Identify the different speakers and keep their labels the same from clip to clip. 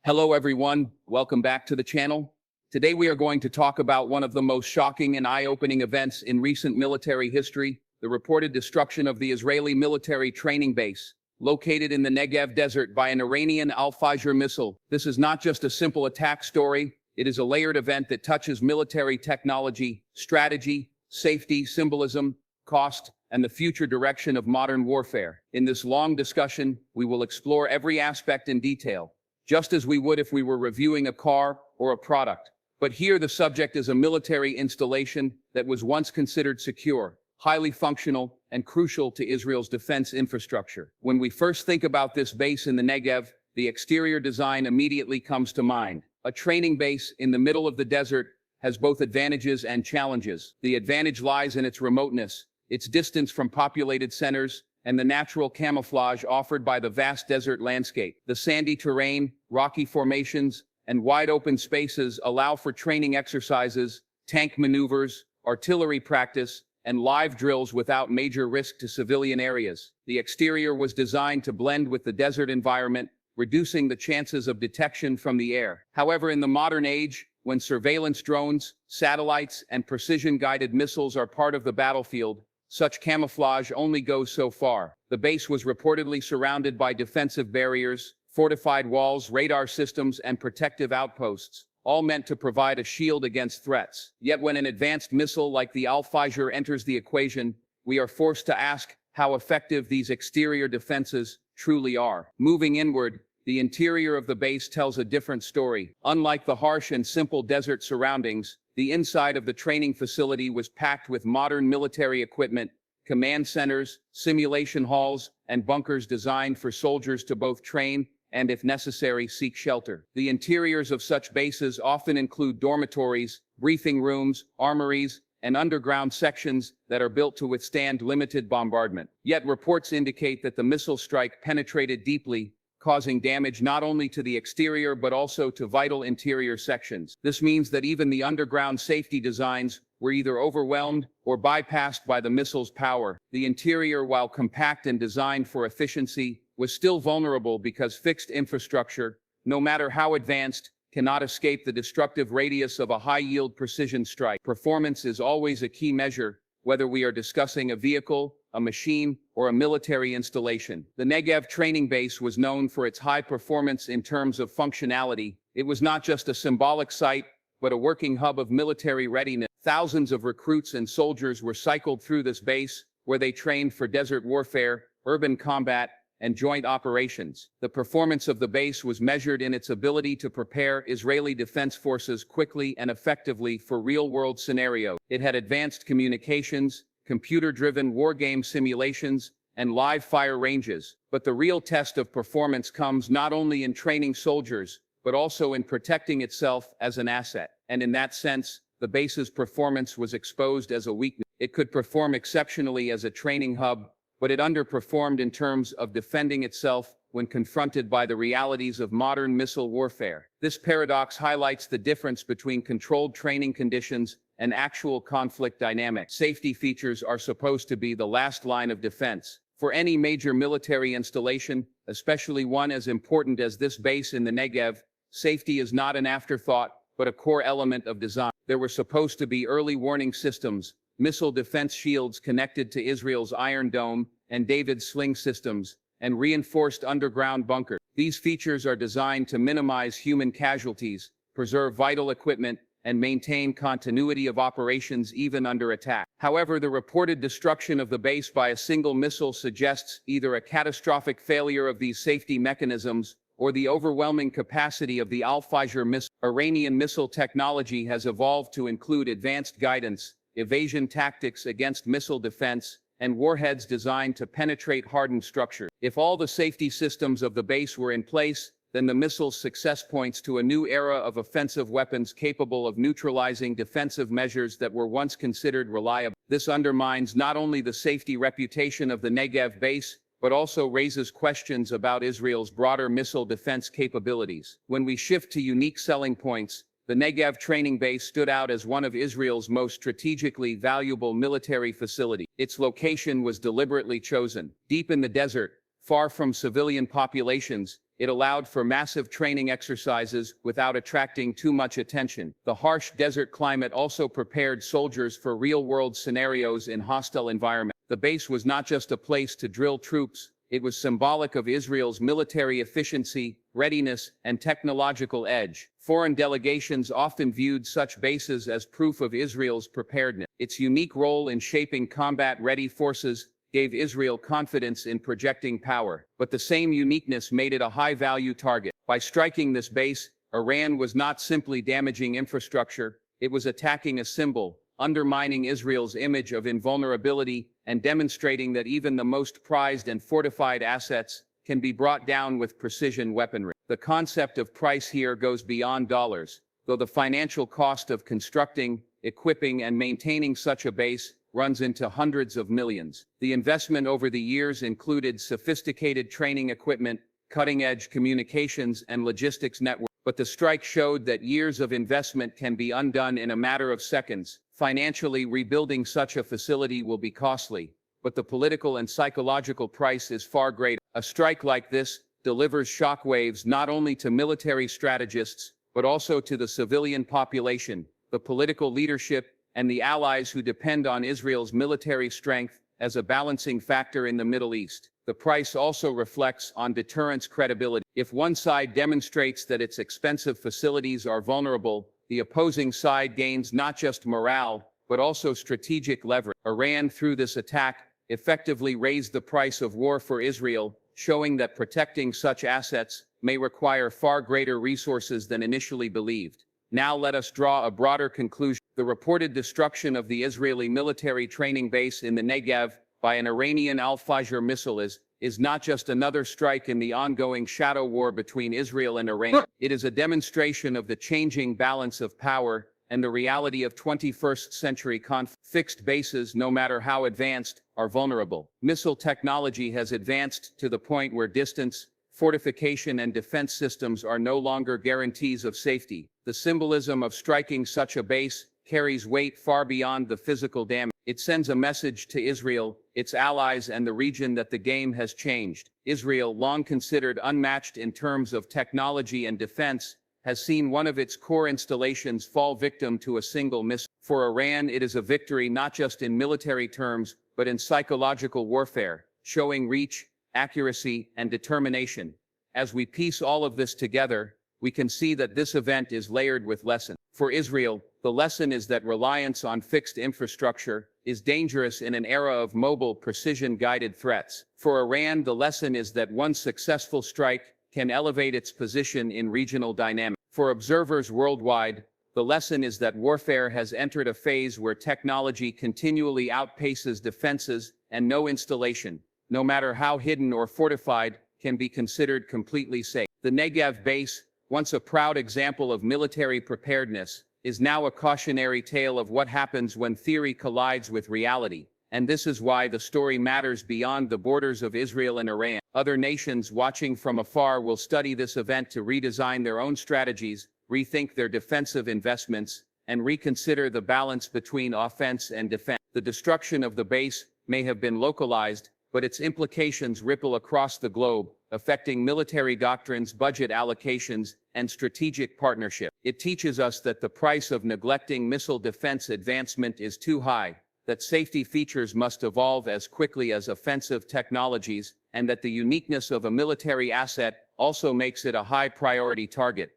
Speaker 1: Hello everyone, welcome back to the channel. Today we are going to talk about one of the most shocking and eye-opening events in recent military history, the reported destruction of the Israeli military training base, located in the Negev desert by an Iranian Al-Fajr missile. This is not just a simple attack story, it is a layered event that touches military technology, strategy, safety, symbolism, cost, and the future direction of modern warfare. In this long discussion, we will explore every aspect in detail, just as we would if we were reviewing a car or a product. But here the subject is a military installation that was once considered secure, highly functional, and crucial to Israel's defense infrastructure. When we first think about this base in the Negev, the exterior design immediately comes to mind. A training base in the middle of the desert has both advantages and challenges. The advantage lies in its remoteness, its distance from populated centers, and the natural camouflage offered by the vast desert landscape. The sandy terrain, rocky formations, and wide open spaces allow for training exercises, tank maneuvers, artillery practice, and live drills without major risk to civilian areas. The exterior was designed to blend with the desert environment, reducing the chances of detection from the air. However, in the modern age, when surveillance drones, satellites, and precision-guided missiles are part of the battlefield, such camouflage only goes so far. The base was reportedly surrounded by defensive barriers, fortified walls, radar systems, and protective outposts, all meant to provide a shield against threats. Yet when an advanced missile like the Al-Fajr enters the equation, we are forced to ask how effective these exterior defenses truly are. Moving inward, the interior of the base tells a different story. Unlike the harsh and simple desert surroundings, the inside of the training facility was packed with modern military equipment, command centers, simulation halls, and bunkers designed for soldiers to both train and, if necessary, seek shelter. The interiors of such bases often include dormitories, briefing rooms, armories, and underground sections that are built to withstand limited bombardment. Yet reports indicate that the missile strike penetrated deeply, causing damage not only to the exterior but also to vital interior sections. This means that even the underground safety designs were either overwhelmed or bypassed by the missile's power. The interior, while compact and designed for efficiency, was still vulnerable because fixed infrastructure, no matter how advanced, cannot escape the destructive radius of a high-yield precision strike. Performance is always a key measure, whether we are discussing a vehicle, a machine, or a military installation. The Negev training base was known for its high performance in terms of functionality. It was not just a symbolic site, but a working hub of military readiness. Thousands of recruits and soldiers were cycled through this base, where they trained for desert warfare, urban combat, and joint operations. The performance of the base was measured in its ability to prepare Israeli defense forces quickly and effectively for real-world scenarios. It had advanced communications, computer-driven wargame simulations, and live fire ranges. But the real test of performance comes not only in training soldiers, but also in protecting itself as an asset. And in that sense, the base's performance was exposed as a weakness. It could perform exceptionally as a training hub, but it underperformed in terms of defending itself when confronted by the realities of modern missile warfare. This paradox highlights the difference between controlled training conditions and actual conflict dynamics. Safety features are supposed to be the last line of defense. For any major military installation, especially one as important as this base in the Negev, safety is not an afterthought, but a core element of design. There were supposed to be early warning systems, missile defense shields connected to Israel's Iron Dome and David's sling systems, and reinforced underground bunkers. These features are designed to minimize human casualties, preserve vital equipment, and maintain continuity of operations even under attack. However, the reported destruction of the base by a single missile suggests either a catastrophic failure of these safety mechanisms or the overwhelming capacity of the Al-Fajr missile. Iranian missile technology has evolved to include advanced guidance, evasion tactics against missile defense, and warheads designed to penetrate hardened structures. If all the safety systems of the base were in place, then the missile's success points to a new era of offensive weapons capable of neutralizing defensive measures that were once considered reliable. This undermines not only the safety reputation of the Negev base, but also raises questions about Israel's broader missile defense capabilities. When we shift to unique selling points, the Negev training base stood out as one of Israel's most strategically valuable military facilities. Its location was deliberately chosen. Deep in the desert, far from civilian populations, It allowed for massive training exercises without attracting too much attention. The harsh desert climate also prepared soldiers for real-world scenarios in hostile environments. The base was not just a place to drill troops, it was symbolic of Israel's military efficiency, readiness, and technological edge. Foreign delegations often viewed such bases as proof of Israel's preparedness. Its unique role in shaping combat-ready forces gave Israel confidence in projecting power. But the same uniqueness made it a high-value target. By striking this base, Iran was not simply damaging infrastructure, it was attacking a symbol, undermining Israel's image of invulnerability and demonstrating that even the most prized and fortified assets can be brought down with precision weaponry. The concept of price here goes beyond dollars, though the financial cost of constructing, equipping, and maintaining such a base runs into hundreds of millions. The investment over the years included sophisticated training equipment, cutting-edge communications, and logistics networks. But the strike showed that years of investment can be undone in a matter of seconds. Financially, rebuilding such a facility will be costly, but the political and psychological price is far greater. A strike like this delivers shockwaves not only to military strategists, but also to the civilian population, the political leadership, and the allies who depend on Israel's military strength as a balancing factor in the Middle East. The price also reflects on deterrence credibility. If one side demonstrates that its expensive facilities are vulnerable, the opposing side gains not just morale, but also strategic leverage. Iran, through this attack, effectively raised the price of war for Israel, showing that protecting such assets may require far greater resources than initially believed. Now let us draw a broader conclusion. The reported destruction of the Israeli military training base in the Negev by an Iranian Al-Fajr missile is not just another strike in the ongoing shadow war between Israel and Iran. It is a demonstration of the changing balance of power and the reality of 21st century conflict. Fixed bases, no matter how advanced, are vulnerable. Missile technology has advanced to the point where distance, fortification, and defense systems are no longer guarantees of safety. The symbolism of striking such a base carries weight far beyond the physical damage. It sends a message to Israel, its allies, and the region that the game has changed. Israel, long considered unmatched in terms of technology and defense, has seen one of its core installations fall victim to a single missile. For Iran, it is a victory not just in military terms, but in psychological warfare, showing reach, accuracy, and determination. As we piece all of this together, we can see that this event is layered with lessons. For Israel, the lesson is that reliance on fixed infrastructure is dangerous in an era of mobile, precision-guided threats. For Iran, the lesson is that one successful strike can elevate its position in regional dynamics. For observers worldwide, the lesson is that warfare has entered a phase where technology continually outpaces defenses, and no installation, no matter how hidden or fortified, can be considered completely safe. The Negev base, once a proud example of military preparedness, is now a cautionary tale of what happens when theory collides with reality. And this is why the story matters beyond the borders of Israel and Iran. Other nations watching from afar will study this event to redesign their own strategies, rethink their defensive investments, and reconsider the balance between offense and defense. The destruction of the base may have been localized, but its implications ripple across the globe, affecting military doctrines, budget allocations, and strategic partnership. It teaches us that the price of neglecting missile defense advancement is too high, that safety features must evolve as quickly as offensive technologies, and that the uniqueness of a military asset also makes it a high-priority target.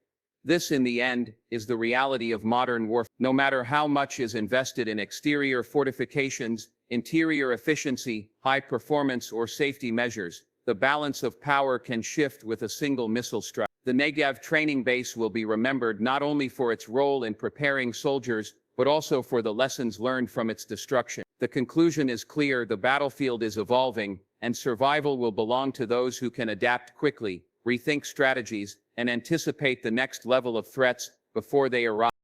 Speaker 1: This, in the end, is the reality of modern warfare. No matter how much is invested in exterior fortifications, interior efficiency, high performance, or safety measures, the balance of power can shift with a single missile strike. The Negev training base will be remembered not only for its role in preparing soldiers, but also for the lessons learned from its destruction. The conclusion is clear: the battlefield is evolving, and survival will belong to those who can adapt quickly, rethink strategies, and anticipate the next level of threats before they arrive.